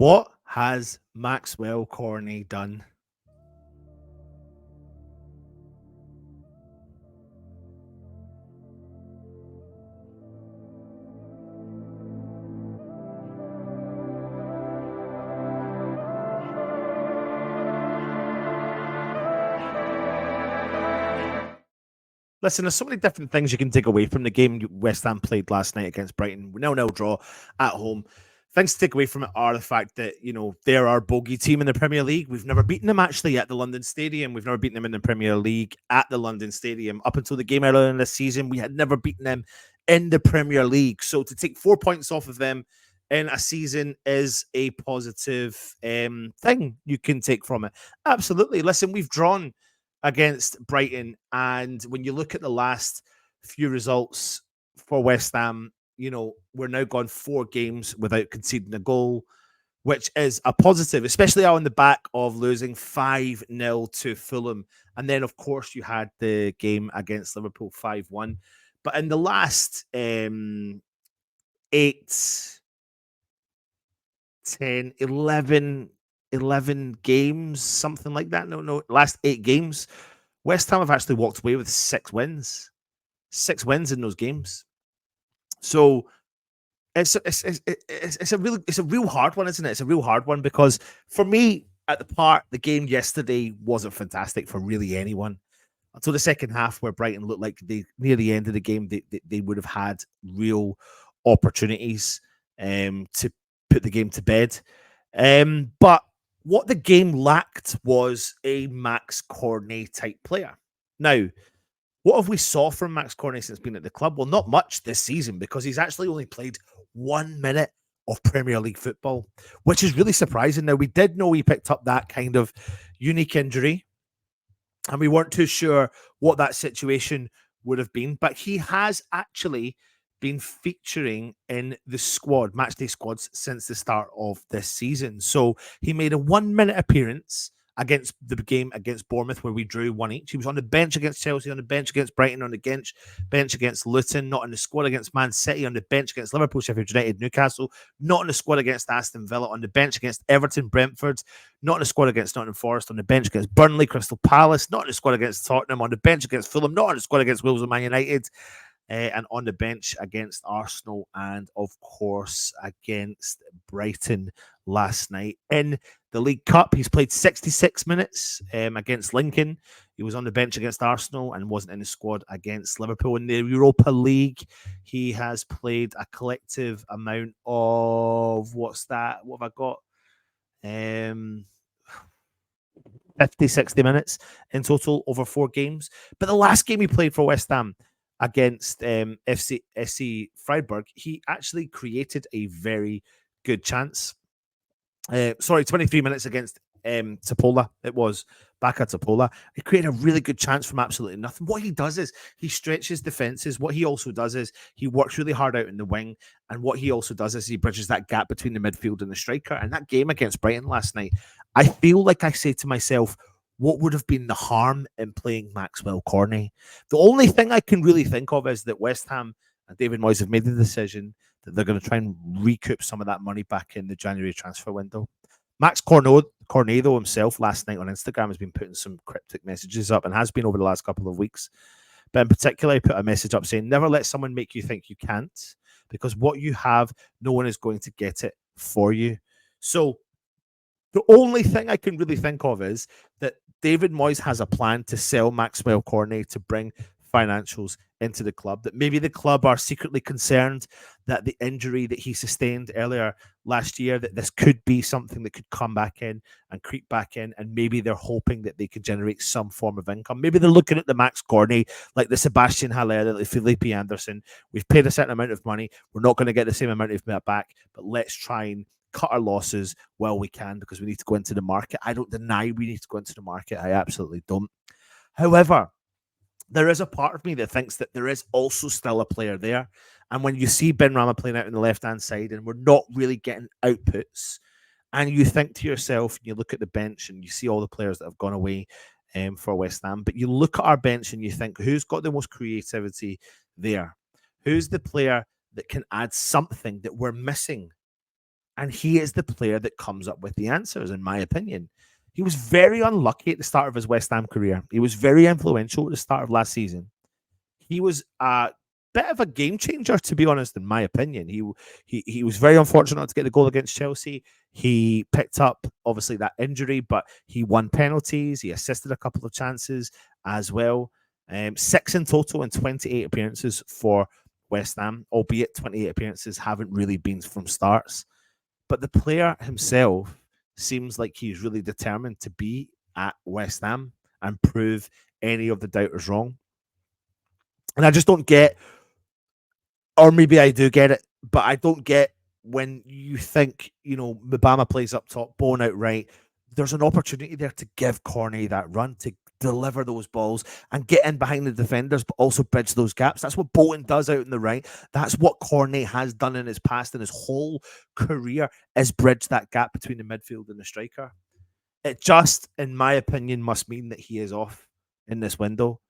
What has Maxwell Cornet done? Listen, there's so many different things you can take away from the game West Ham played last night against Brighton. 0-0 draw at home. Things to take away from it are the fact that, they're our bogey team in the Premier League. We've never beaten them actually at the London Stadium. We've never beaten them in the Premier League at the London Stadium. Up until the game earlier in this season, we had never beaten them in the Premier League. So to take 4 points off of them in a season is a positive thing you can take from it. Absolutely. Listen, we've drawn against Brighton. And when you look at the last few results for West Ham, we're now gone 4 games without conceding a goal, which is a positive, especially on the back of losing 5-0 to Fulham. And then, of course, you had the game against Liverpool 5-1. But in the last 8, 10, 11 games, something like that. No, last 8 games, West Ham have actually walked away with 6 wins. 6 wins in those games. So it's a real hard one, isn't it? It's a real hard one because for me, at the game yesterday wasn't fantastic for really anyone until the second half, where Brighton looked like near the end of the game they would have had real opportunities to put the game to bed. But what the game lacked was a Max Cornet type player. Now, what have we saw from Max Cornet since being at the club? Well, not much this season because he's actually only played 1 minute of Premier League football, which is really surprising. Now, we did know he picked up that kind of unique injury, and we weren't too sure what that situation would have been, but he has actually been featuring in the squad, matchday squads, since the start of this season. So he made a 1 minute appearance against the game against Bournemouth, where we drew 1 each. He was on the bench against Chelsea, on the bench against Brighton, on the bench against Luton, not in the squad against Man City, on the bench against Liverpool, Sheffield United, Newcastle, not in the squad against Aston Villa, on the bench against Everton, Brentford, not in the squad against Nottingham Forest, on the bench against Burnley, Crystal Palace, not in the squad against Tottenham, on the bench against Fulham, not in the squad against Wolves and Man United, and on the bench against Arsenal, and of course against Brighton last night. In the League Cup, he's played 66 minutes against Lincoln. He was on the bench against Arsenal and wasn't in the squad against Liverpool. In the Europa League, he has played a collective amount of, what's that? What have I got? 50, 60 minutes in total over 4 games. But the last game he played for West Ham against SC Freiburg, he actually created a very good chance. 23 minutes against Topola. It was back at Topola. He created a really good chance from absolutely nothing. What he does is he stretches defenses. What he also does is he works really hard out in the wing. And what he also does is he bridges that gap between the midfield and the striker. And that game against Brighton last night, I feel like I say to myself, what would have been the harm in playing Maxwell Cornet? The only thing I can really think of is that West Ham and David Moyes have made the decision that they're going to try and recoup some of that money back in the January transfer window. Max Cornet, though, himself last night on Instagram has been putting some cryptic messages up and has been over the last couple of weeks. But in particular, he put a message up saying, never let someone make you think you can't, because what you have, no one is going to get it for you. So the only thing I can really think of is that David Moyes has a plan to sell Maxwell Cornet to bring financials into the club, that maybe the club are secretly concerned that the injury that he sustained earlier last year, that this could be something that could come back in and creep back in, and maybe they're hoping that they could generate some form of income. Maybe they're looking at the Max Cornet like the Sebastian Haller, like the Felipe Anderson. We've paid a certain amount of money. We're not going to get the same amount of that back, but let's try and cut our losses while we can, because we need to go into the market. I don't deny we need to go into the market. I absolutely don't. However, there is a part of me that thinks that there is also still a player there. And when you see Ben Rama playing out on the left-hand side and we're not really getting outputs, and you think to yourself, you look at the bench and you see all the players that have gone away for West Ham, but you look at our bench and you think, who's got the most creativity there? Who's the player that can add something that we're missing? And he is the player that comes up with the answers, in my opinion. He was very unlucky at the start of his West Ham career. He was very influential at the start of last season. He was a bit of a game changer, to be honest, in my opinion. He was very unfortunate to get the goal against Chelsea. He picked up, obviously, that injury, but he won penalties. He assisted a couple of chances as well. 6 in total and 28 appearances for West Ham, albeit 28 appearances haven't really been from starts. But the player himself seems like he's really determined to be at West Ham and prove any of the doubters wrong. And I just don't get, or maybe I do get it, but I don't get when you think, Mbama plays up top, Bowen out right. There's an opportunity there to give Cornet that run, to deliver those balls and get in behind the defenders, but also bridge those gaps. That's what Bowen does out in the right. That's what Cornet has done in his past, in his whole career, is bridge that gap between the midfield and the striker. It just, in my opinion, must mean that he is off in this window.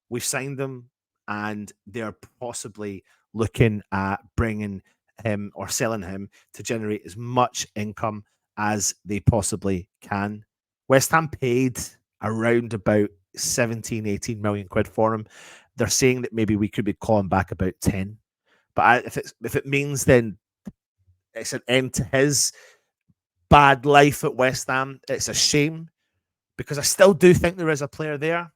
We've signed him, and they're possibly looking at bringing him or selling him to generate as much income as they possibly can. West Ham paid around about 17, 18 million quid for him. They're saying that maybe we could be calling back about 10. But if it means then it's an end to his bad life at West Ham, it's a shame, because I still do think there is a player there.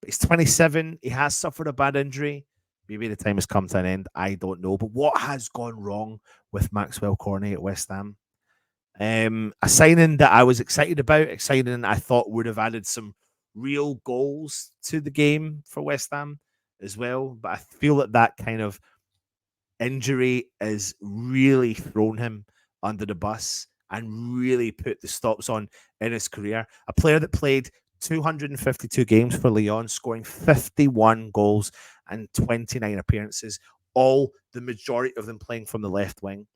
But he's 27. He has suffered a bad injury. Maybe the time has come to an end. I don't know. But what has gone wrong with Maxwell Cornet at West Ham? A signing that I was excited about, a signing I thought would have added some real goals to the game for West Ham as well. But I feel that kind of injury has really thrown him under the bus and really put the stops on in his career. A player that played 252 games for Lyon, scoring 51 goals and 29 appearances, all the majority of them playing from the left wing.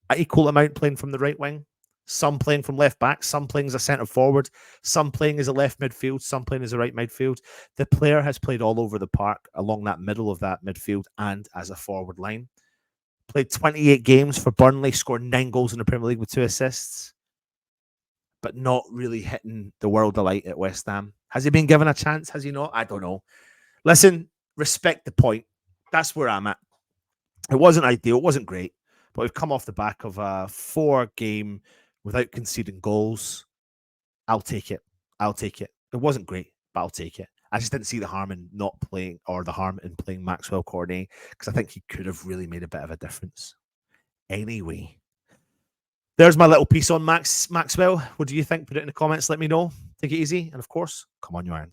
An equal amount playing from the right wing, some playing from left back, some playing as a centre forward, some playing as a left midfield, some playing as a right midfield. The player has played all over the park along that middle of that midfield and as a forward line. Played 28 games for Burnley, scored 9 goals in the Premier League with 2 assists, but not really hitting the world of light at West Ham. Has he been given a chance? Has he not? I don't know. Listen, respect the point. That's where I'm at. It wasn't ideal. It wasn't great. But we've come off the back of a 4-game without conceding goals. I'll take it. I'll take it. It wasn't great, but I'll take it. I just didn't see the harm in not playing, or the harm in playing Maxwell Cornet, because I think he could have really made a bit of a difference. Anyway, there's my little piece on Maxwell. What do you think? Put it in the comments. Let me know. Take it easy. And of course, come on, you Irons.